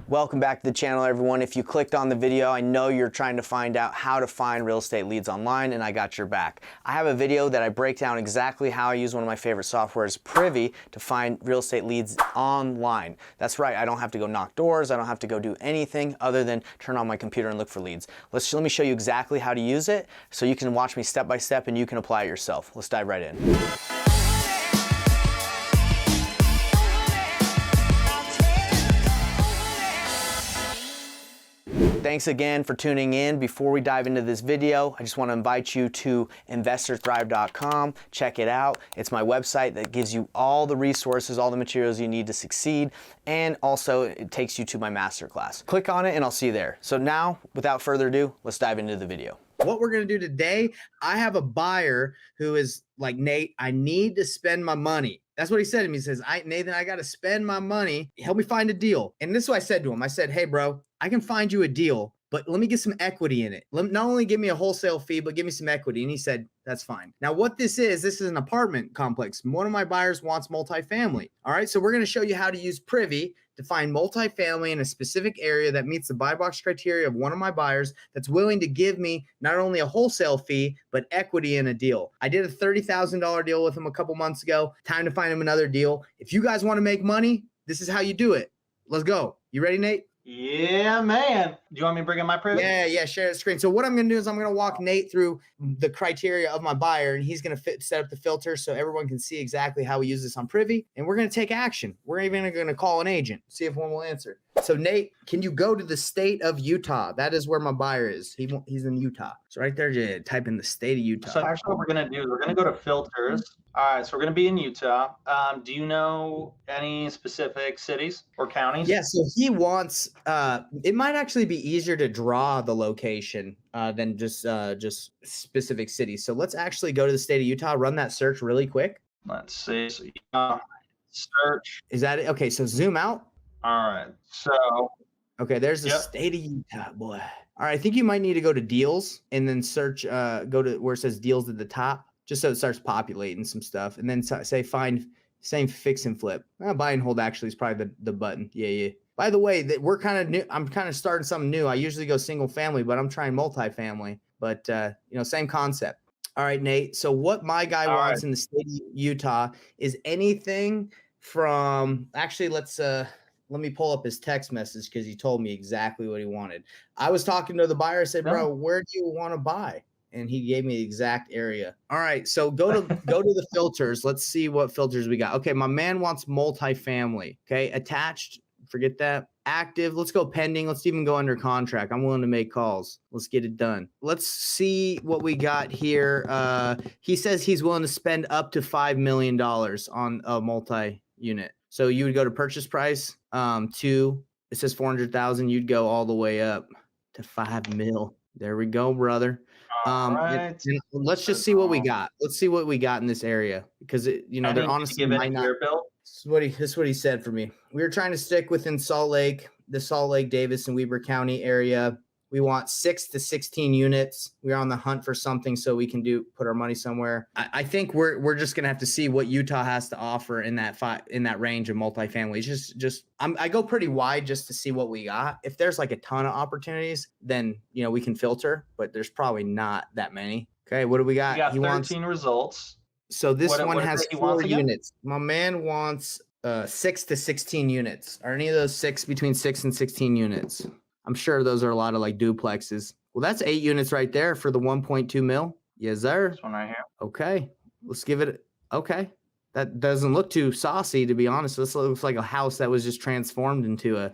Welcome back to the channel, everyone. If you clicked on the video, I know you're trying to find out how to find real estate leads online, and I got your back. I have a video that I break down exactly how I use one of my favorite softwares, Privy, to find real estate leads online. That's right, I don't have to go knock doors, I don't have to go do anything other than turn on my computer and look for leads. Let me show you exactly how to use it so you can watch me step by step and you can apply it yourself. Let's dive right in. Thanks again for tuning in. Before we dive into this video, I just want to invite you to investorthrive.com. Check it out. It's my website that gives you all the resources, all the materials you need to succeed, and also it takes you to my masterclass. Click on it and I'll see you there. So now, without further ado, let's dive into the video. What we're going to do today, I have a buyer who is like, Nate, I need to spend my money. That's what he said to me. He says, Nathan, I got to spend my money. Help me find a deal. And this is what I said to him. I said, hey, bro, I can find you a deal, but let me get some equity in it. Not only give me a wholesale fee, but give me some equity. And he said, that's fine. Now, what this is an apartment complex. One of my buyers wants multifamily. All right. So we're going to show you how to use Privy to find multifamily in a specific area that meets the buy box criteria of one of my buyers that's willing to give me not only a wholesale fee, but equity in a deal. I did a $30,000 deal with him a couple months ago. Time to find him another deal. If you guys want to make money, this is how you do it. Let's go. You ready, Nate? Yeah, man. Do you want me to bring in my Privy? Yeah, share the screen. So what I'm going to do is I'm going to walk Nate through the criteria of my buyer, and he's going to set up the filter so everyone can see exactly how we use this on Privy, and we're going to take action. We're even going to call an agent, see if one will answer. So Nate, can you go to the state of Utah? That is where my buyer is. He's in Utah. So right there, just type in the state of Utah. So actually what we're going to do is we're going to go to filters. All right, so we're going to be in Utah. Do you know any specific cities or counties? Yeah, so he wants, it might actually be easier to draw the location than just specific cities. So let's actually go to the state of Utah, run that search really quick. Let's see. So, search. Is that it? Okay, so zoom out. All right, so. Okay, there's the state of Utah, boy. All right, I think you might need to go to deals and then search, go to where it says deals at the top, just so it starts populating some stuff. And then say find same fix and flip. Buy and hold actually is probably the button. Yeah. By the way, that we're kind of new. I'm kind of starting something new. I usually go single family, but I'm trying multifamily. But same concept. All right, Nate. So what my guy wants in the state of Utah is anything from actually let me pull up his text message because he told me exactly what he wanted. I was talking to the buyer. I said, bro, where do you want to buy? And he gave me the exact area. All right, so go to the filters. Let's see what filters we got. Okay, my man wants multifamily. Okay, attached, forget that. Active, let's go pending. Let's even go under contract. I'm willing to make calls. Let's get it done. Let's see what we got here. He says he's willing to spend up to $5 million on a multi-unit. So you would go to purchase price, it says 400,000. You'd go all the way up to 5 mil. There we go, brother. And let's just see what we got. Let's see what we got in this area because they're honestly might not. This is what he said for me. We were trying to stick within the Salt Lake, Davis, and Weber County area. We want 6 to 16 units. We're on the hunt for something so we can put our money somewhere. I think we're just gonna have to see what Utah has to offer in that range of multifamily. I go pretty wide just to see what we got. If there's like a ton of opportunities, then we can filter, but there's probably not that many. Okay, what do we got? We got 13 results. So this one has 4 units. My man wants 6 to 16 units. Are any of those between 6 and 16 units? I'm sure those are a lot of like duplexes. Well, that's 8 units right there for the 1.2 mil. Yes, sir. This one right here. Okay. Let's give it. Okay. That doesn't look too saucy, to be honest. This looks like a house that was just transformed into a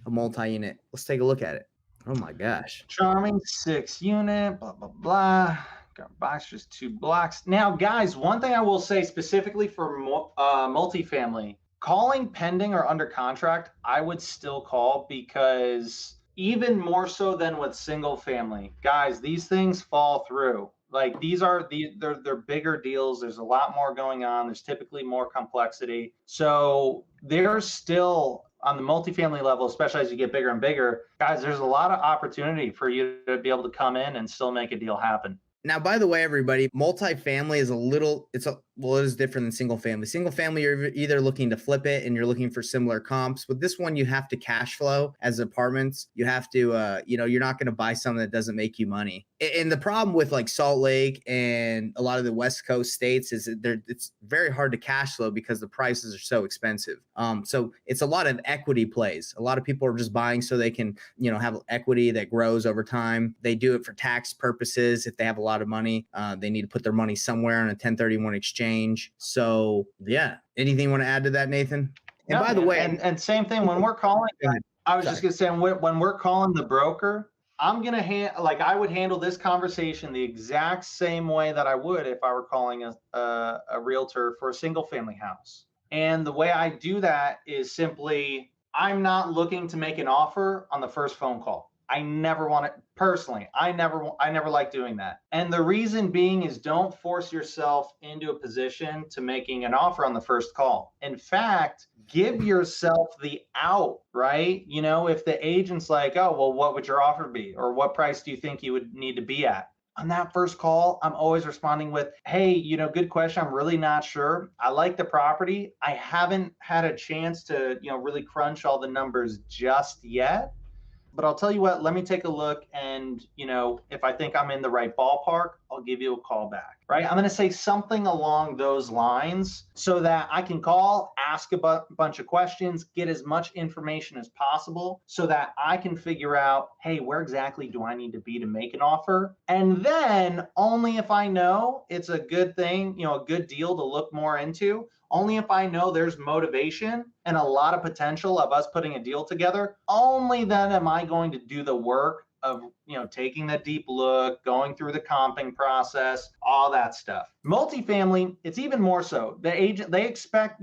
multi-unit. Let's take a look at it. Oh my gosh. Charming 6 unit, blah, blah, blah. Got box, just 2 blocks. Now, guys, one thing I will say specifically for multifamily, calling pending or under contract, I would still call because even more so than with single family, guys, these things fall through. Like they're bigger deals. There's a lot more going on. There's typically more complexity. So there's still on the multifamily level, especially as you get bigger and bigger, guys, there's a lot of opportunity for you to be able to come in and still make a deal happen. Now, by the way, everybody, multifamily is Well, it is different than single family. Single family, you're either looking to flip it and you're looking for similar comps. With this one, you have to cash flow as apartments. You have to, you're not going to buy something that doesn't make you money. And the problem with like Salt Lake and a lot of the West Coast states is that it's very hard to cash flow because the prices are so expensive. So it's a lot of equity plays. A lot of people are just buying so they can, have equity that grows over time. They do it for tax purposes. If they have a lot of money, they need to put their money somewhere on a 1031 exchange. So yeah, anything you want to add to that, Nathan? And by the way, and same thing when we're calling, I was just gonna say when we're calling the broker, I'm gonna I would handle this conversation the exact same way that I would if I were calling a realtor for a single family house. And the way I do that is simply, I'm not looking to make an offer on the first phone call. I never want it personally. I never like doing that. And the reason being is, don't force yourself into a position to making an offer on the first call. In fact, give yourself the out, right? If the agent's like, oh, well, what would your offer be? Or what price do you think you would need to be at? On that first call, I'm always responding with, hey, good question. I'm really not sure. I like the property. I haven't had a chance to, really crunch all the numbers just yet. But I'll tell you what, let me take a look, and if I think I'm in the right ballpark, I'll give you a call back, right? I'm going to say something along those lines so that I can call, ask a bunch of questions, get as much information as possible so that I can figure out, hey, where exactly do I need to be to make an offer? And then only if I know it's a good thing, a good deal to look more into, only if I know there's motivation and a lot of potential of us putting a deal together, only then am I going to do the work of, taking the deep look, going through the comping process, all that stuff. Multifamily, it's even more so. The agent, they expect,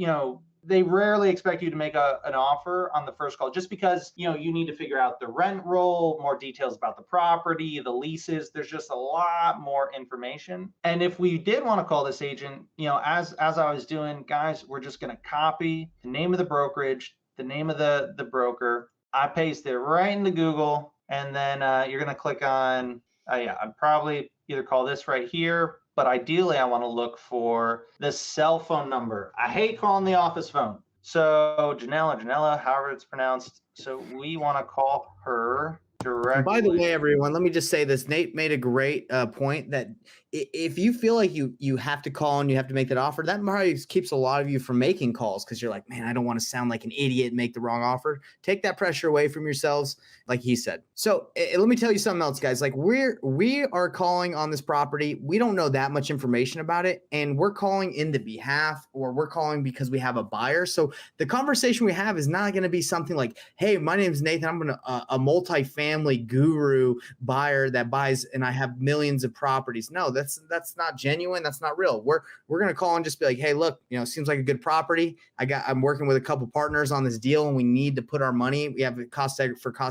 they rarely expect you to make an offer on the first call, just because, you need to figure out the rent roll, more details about the property, the leases. There's just a lot more information. And if we did want to call this agent, as I was doing, guys, we're just going to copy the name of the brokerage, the name of the broker. I paste it right into Google, and then you're going to click on, I'd probably either call this right here, but ideally I want to look for the cell phone number. I hate calling the office phone. So Janella, however it's pronounced. So we want to call her directly. And by the way, everyone, let me just say this. Nate made a great point that if you feel like you have to call and you have to make that offer, that probably keeps a lot of you from making calls because you're like, man, I don't want to sound like an idiot and make the wrong offer. Take that pressure away from yourselves, like he said. So let me tell you something else, guys. Like we are calling on this property. We don't know that much information about it, and we're calling in the behalf, or we're calling because we have a buyer. So the conversation we have is not going to be something like, hey, my name is Nathan. I'm a multifamily guru buyer that buys, and I have millions of properties. No, that's not genuine. That's not real. We're going to call and just be like, hey, look, seems like a good property. I'm working with a couple partners on this deal, and we need to put our money. We have cost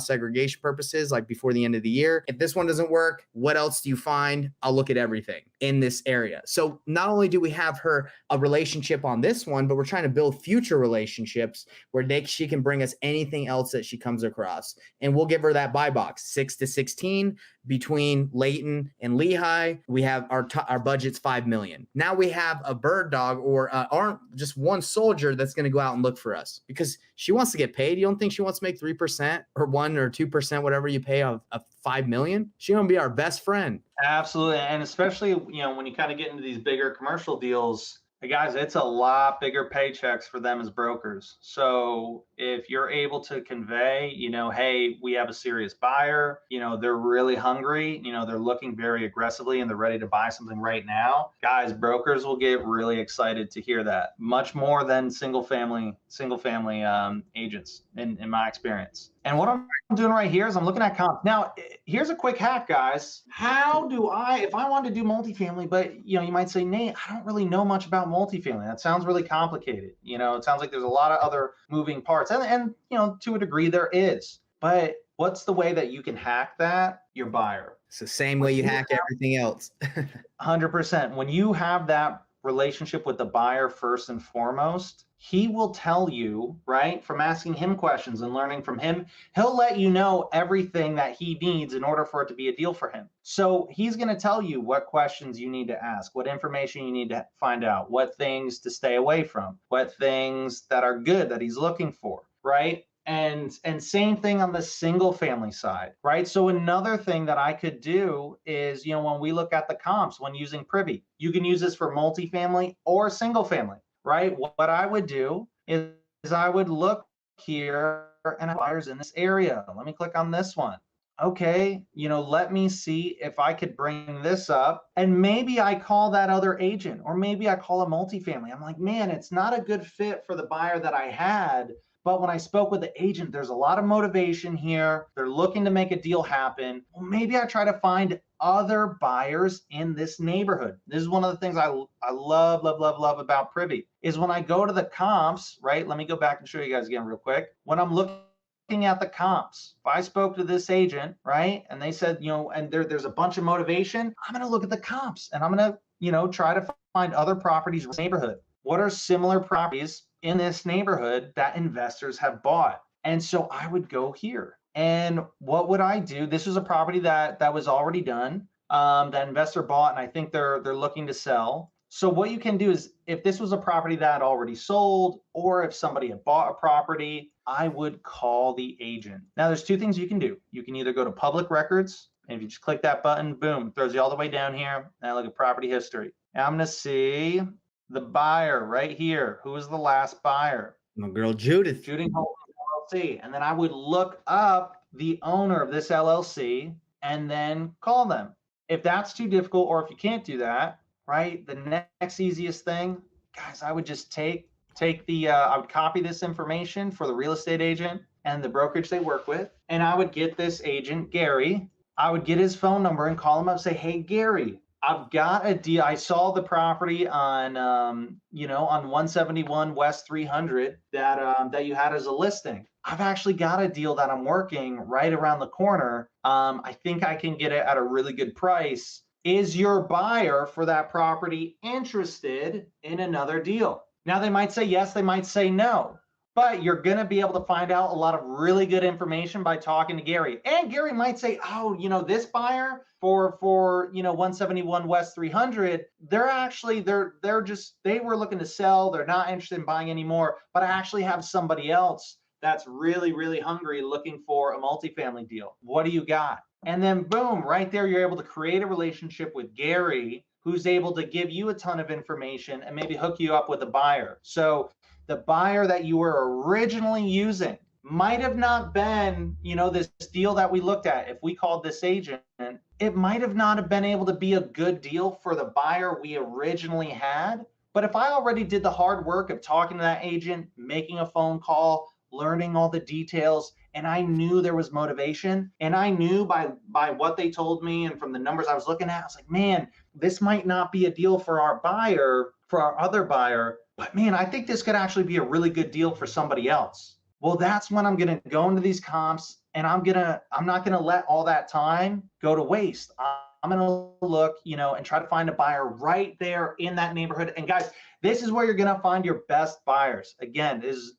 segregation purposes, like before the end of the year. If this one doesn't work, what else do you find? I'll look at everything in this area. So not only do we have her a relationship on this one, but we're trying to build future relationships where she can bring us anything else that she comes across. And we'll give her that buy box, 6 to 16 between Layton and Lehigh. We have our budget's $5 million. Now we have a bird dog or just one soldier that's going to go out and look for us because she wants to get paid. You don't think she wants to make 3% or 1 or 2%, whatever you pay of $5 million? She's going to be our best friend. Absolutely. And especially, when you kind of get into these bigger commercial deals, guys, it's a lot bigger paychecks for them as brokers. So if you're able to convey, hey, we have a serious buyer, they're really hungry, they're looking very aggressively and they're ready to buy something right now, guys, brokers will get really excited to hear that, much more than single family agents in my experience. And what I'm doing right here is I'm looking at comp. Now, here's a quick hack, guys. How do if I want to do multifamily, but you might say, Nate, I don't really know much about multifamily. That sounds really complicated. It sounds like there's a lot of other moving parts, and to a degree there is. But what's the way that you can hack that? Your buyer. It's the same way you hack everything else. 100%. When you have that relationship with the buyer first and foremost, he will tell you, right, from asking him questions and learning from him, he'll let you know everything that he needs in order for it to be a deal for him. So he's going to tell you what questions you need to ask, what information you need to find out, what things to stay away from, what things that are good that he's looking for, right? And same thing on the single family side, right? So another thing that I could do is, when we look at the comps when using Privy, you can use this for multifamily or single family, right? What I would do is I would look here and have buyers in this area. Let me click on this one. Okay, let me see if I could bring this up, and maybe I call that other agent, or maybe I call a multifamily. I'm like, man, it's not a good fit for the buyer that I had. But when I spoke with the agent, there's a lot of motivation here. They're looking to make a deal happen. Well, maybe I try to find other buyers in this neighborhood. This is one of the things I love about Privy, is when I go to the comps, right? Let me go back and show you guys again real quick. When I'm looking at the comps, if I spoke to this agent, right, and they said, and there's a bunch of motivation, I'm going to look at the comps and I'm going to, try to find other properties in the neighborhood. What are similar properties in this neighborhood that investors have bought? And so I would go here. And what would I do? This was a property that was already done, that investor bought, and I think they're looking to sell. So what you can do is, if this was a property that had already sold, or if somebody had bought a property, I would call the agent. Now, there's two things you can do. You can either go to public records, and if you just click that button, boom, it throws you all the way down here, and I look at property history. Now I'm going to see the buyer right here. Who was the last buyer? My girl Judith. Judith LLC. And then I would look up the owner of this LLC and then call them. If that's too difficult, or if you can't do that, right, the next easiest thing, guys, I would just take I would copy this information for the real estate agent and the brokerage they work with, and I would get this agent, Gary, I would get his phone number and call him up and say, hey, Gary, I've got a deal. I saw the property on, on 171 West 300 that you had as a listing. I've actually got a deal that I'm working right around the corner. I think I can get it at a really good price. Is your buyer for that property interested in another deal? Now, they might say yes, they might say no. But you're going to be able to find out a lot of really good information by talking to Gary. And Gary might say, oh, this buyer for 171 West 300, they were looking to sell. They're not interested in buying anymore. But I actually have somebody else that's really, really hungry looking for a multifamily deal. What do you got? And then boom, right there, you're able to create a relationship with Gary, who's able to give you a ton of information and maybe hook you up with a buyer. So the buyer that you were originally using might have not been, this deal that we looked at. If we called this agent, it might have not have been able to be a good deal for the buyer we originally had. But if I already did the hard work of talking to that agent, making a phone call, learning all the details, and I knew there was motivation, and I knew by what they told me and from the numbers I was looking at, I was like, man, this might not be a deal for our buyer, for our other buyer, but man, I think this could actually be a really good deal for somebody else. Well, that's when I'm going to go into these comps, and I'm not going to let all that time go to waste. I'm going to look, and try to find a buyer right there in that neighborhood. And guys, this is where you're going to find your best buyers. Again, there's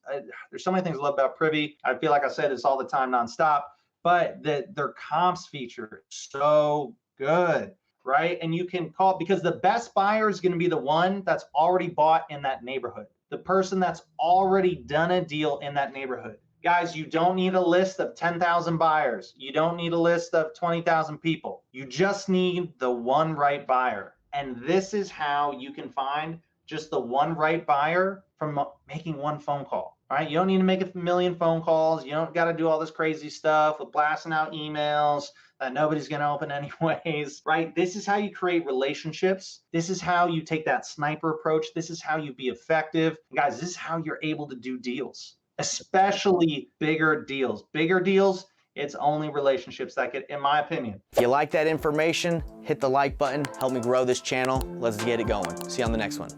so many things I love about Privy. I feel like I say this all the time nonstop, but their comps feature is so good, right? And you can call, because the best buyer is going to be the one that's already bought in that neighborhood, the person that's already done a deal in that neighborhood. Guys, you don't need a list of 10,000 buyers. You don't need a list of 20,000 people. You just need the one right buyer. And this is how you can find just the one right buyer from making one phone call. All right, you don't need to make a million phone calls. You don't got to do all this crazy stuff with blasting out emails that nobody's going to open anyways, right? This is how you create relationships. This is how you take that sniper approach. This is how you be effective. And guys, this is how you're able to do deals, especially bigger deals. Bigger deals, it's only relationships that get, in my opinion. If you like that information, hit the like button, help me grow this channel. Let's get it going. See you on the next one.